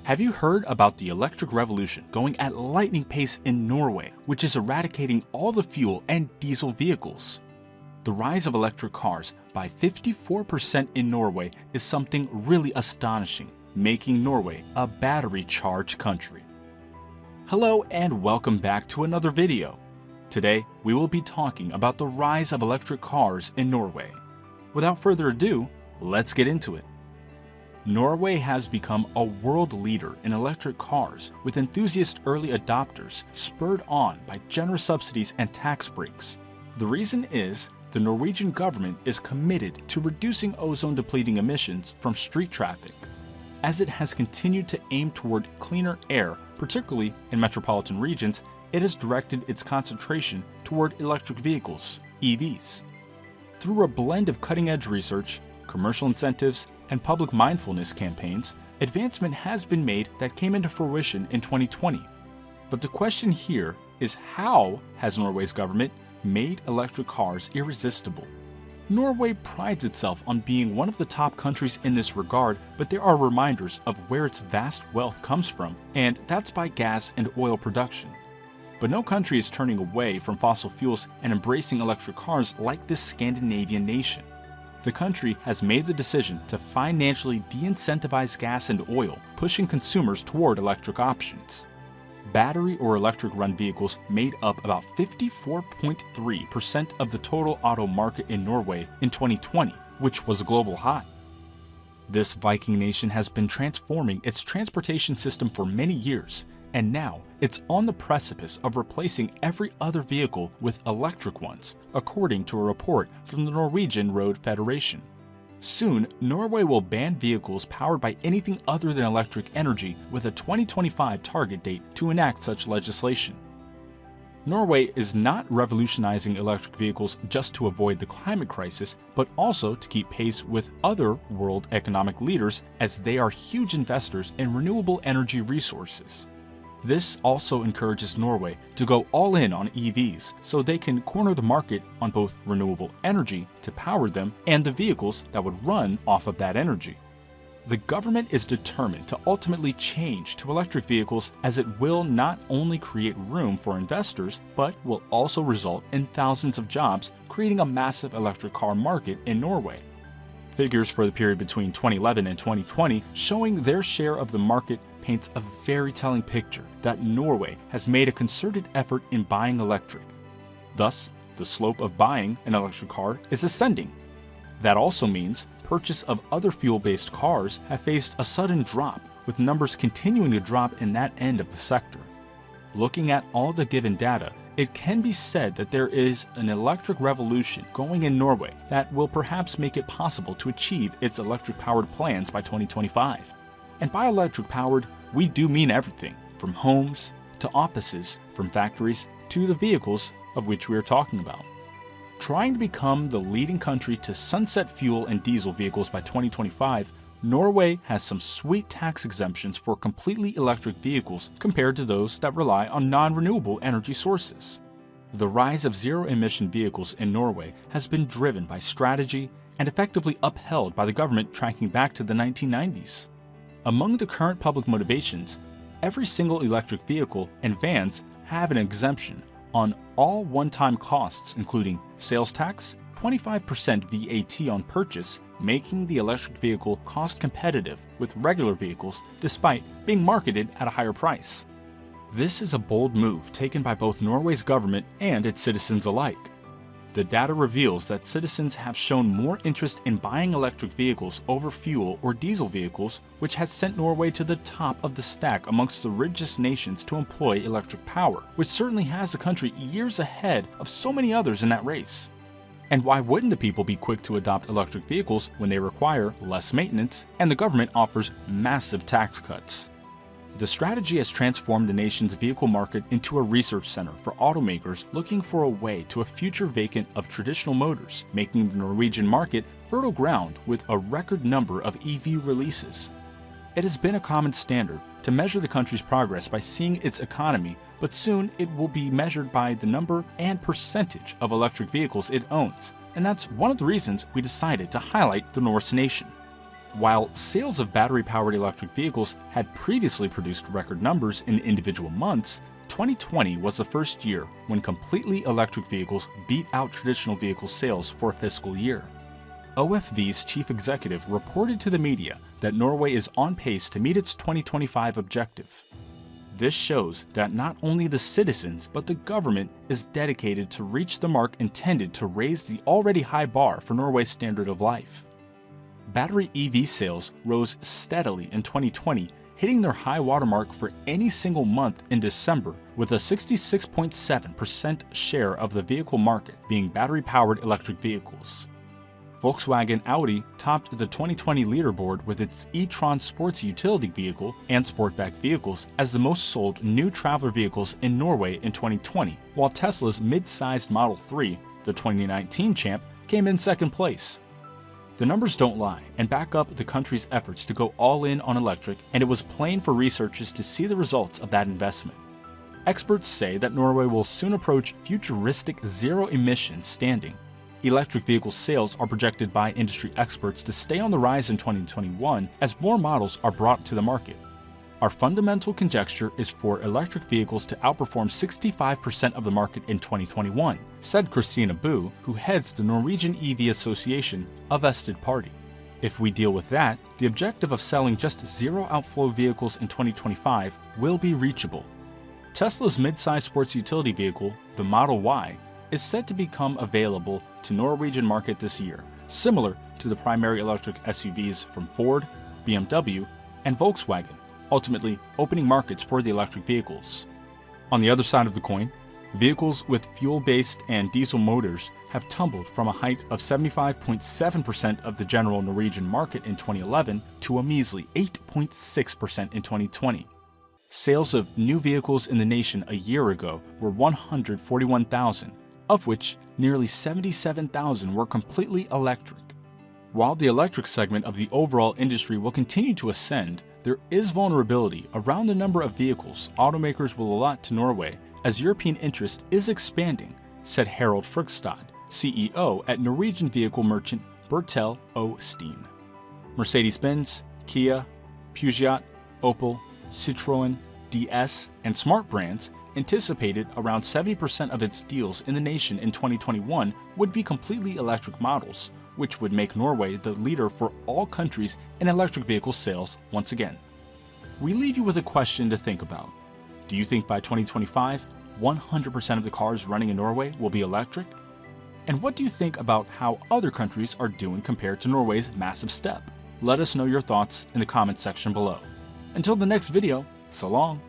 Have you heard about the electric revolution going at lightning pace in Norway, which is eradicating all the fuel and diesel vehicles? The rise of electric cars by 54% in Norway is something really astonishing, making Norway a battery-charged country. Hello and welcome back to another video. Today, we will be talking about the rise of electric cars in Norway. Without further ado, let's get into it. Norway has become a world leader in electric cars, with enthusiast early adopters spurred on by generous subsidies and tax breaks. The reason is the Norwegian government is committed to reducing ozone-depleting emissions from street traffic. As it has continued to aim toward cleaner air, particularly in metropolitan regions, it has directed its concentration toward electric vehicles, EVs. Through a blend of cutting-edge research, commercial incentives, and public mindfulness campaigns, advancement has been made that came into fruition in 2020. But the question here is, how has Norway's government made electric cars irresistible? Norway prides itself on being one of the top countries in this regard, but there are reminders of where its vast wealth comes from, and that's by gas and oil production. But no country is turning away from fossil fuels and embracing electric cars like this Scandinavian nation. The country has made the decision to financially de-incentivize gas and oil, pushing consumers toward electric options. Battery or electric-run vehicles made up about 54.3% of the total auto market in Norway in 2020, which was a global high. This Viking nation has been transforming its transportation system for many years, and now it's on the precipice of replacing every other vehicle with electric ones, according to a report from the Norwegian Road Federation. Soon, Norway will ban vehicles powered by anything other than electric energy, with a 2025 target date to enact such legislation. Norway is not revolutionizing electric vehicles just to avoid the climate crisis, but also to keep pace with other world economic leaders, as they are huge investors in renewable energy resources. This also encourages Norway to go all in on EVs, so they can corner the market on both renewable energy to power them and the vehicles that would run off of that energy. The government is determined to ultimately change to electric vehicles, as it will not only create room for investors, but will also result in thousands of jobs, creating a massive electric car market in Norway. Figures for the period between 2011 and 2020 showing their share of the market paints a very telling picture that Norway has made a concerted effort in buying electric. Thus, the slope of buying an electric car is ascending. That also means purchase of other fuel-based cars have faced a sudden drop, with numbers continuing to drop in that end of the sector. Looking at all the given data, it can be said that there is an electric revolution going in Norway that will perhaps make it possible to achieve its electric-powered plans by 2025. And by electric-powered, we do mean everything, from homes to offices, from factories to the vehicles of which we are talking about. Trying to become the leading country to sunset fuel and diesel vehicles by 2025, Norway has some sweet tax exemptions for completely electric vehicles compared to those that rely on non-renewable energy sources. The rise of zero-emission vehicles in Norway has been driven by strategy and effectively upheld by the government tracking back to the 1990s. Among the current public motivations, every single electric vehicle and vans have an exemption on all one-time costs, including sales tax, 25% VAT on purchase, making the electric vehicle cost competitive with regular vehicles despite being marketed at a higher price. This is a bold move taken by both Norway's government and its citizens alike. The data reveals that citizens have shown more interest in buying electric vehicles over fuel or diesel vehicles, which has sent Norway to the top of the stack amongst the richest nations to employ electric power, which certainly has the country years ahead of so many others in that race. And why wouldn't the people be quick to adopt electric vehicles when they require less maintenance and the government offers massive tax cuts? The strategy has transformed the nation's vehicle market into a research center for automakers looking for a way to a future vacant of traditional motors, making the Norwegian market fertile ground with a record number of EV releases. It has been a common standard to measure the country's progress by seeing its economy, but soon it will be measured by the number and percentage of electric vehicles it owns, and that's one of the reasons we decided to highlight the Norse nation. While sales of battery-powered electric vehicles had previously produced record numbers in individual months, 2020 was the first year when completely electric vehicles beat out traditional vehicle sales for a fiscal year. OFV's chief executive reported to the media that Norway is on pace to meet its 2025 objective. This shows that not only the citizens but the government is dedicated to reach the mark intended to raise the already high bar for Norway's standard of life. Battery EV sales rose steadily in 2020, hitting their high watermark for any single month in December, with a 66.7% share of the vehicle market being battery-powered electric vehicles. Volkswagen Audi topped the 2020 leaderboard with its e-tron sports utility vehicle and sportback vehicles as the most sold new traveler vehicles in Norway in 2020, while Tesla's mid-sized Model 3, the 2019 champ, came in second place. The numbers don't lie and back up the country's efforts to go all in on electric, and it was plain for researchers to see the results of that investment. Experts say that Norway will soon approach futuristic zero-emission standing. Electric vehicle sales are projected by industry experts to stay on the rise in 2021 as more models are brought to the market. Our fundamental conjecture is for electric vehicles to outperform 65% of the market in 2021, said Christina Boo, who heads the Norwegian EV Association, a vested party. If we deal with that, the objective of selling just zero outflow vehicles in 2025 will be reachable. Tesla's mid-size sports utility vehicle, the Model Y, is set to become available to Norwegian market this year, similar to the primary electric SUVs from Ford, BMW, and Volkswagen, ultimately opening markets for the electric vehicles. On the other side of the coin, vehicles with fuel-based and diesel motors have tumbled from a height of 75.7% of the general Norwegian market in 2011 to a measly 8.6% in 2020. Sales of new vehicles in the nation a year ago were 141,000, of which nearly 77,000 were completely electric. While the electric segment of the overall industry will continue to ascend, there is vulnerability around the number of vehicles automakers will allot to Norway as European interest is expanding, said Harald Frugstad, CEO at Norwegian vehicle merchant Bertel O. Steen. Mercedes-Benz, Kia, Peugeot, Opel, Citroën, DS, and Smart brands anticipated around 70% of its deals in the nation in 2021 would be completely electric models, which would make Norway the leader for all countries in electric vehicle sales once again. We leave you with a question to think about. Do you think by 2025, 100% of the cars running in Norway will be electric? And what do you think about how other countries are doing compared to Norway's massive step? Let us know your thoughts in the comments section below. Until the next video, so long.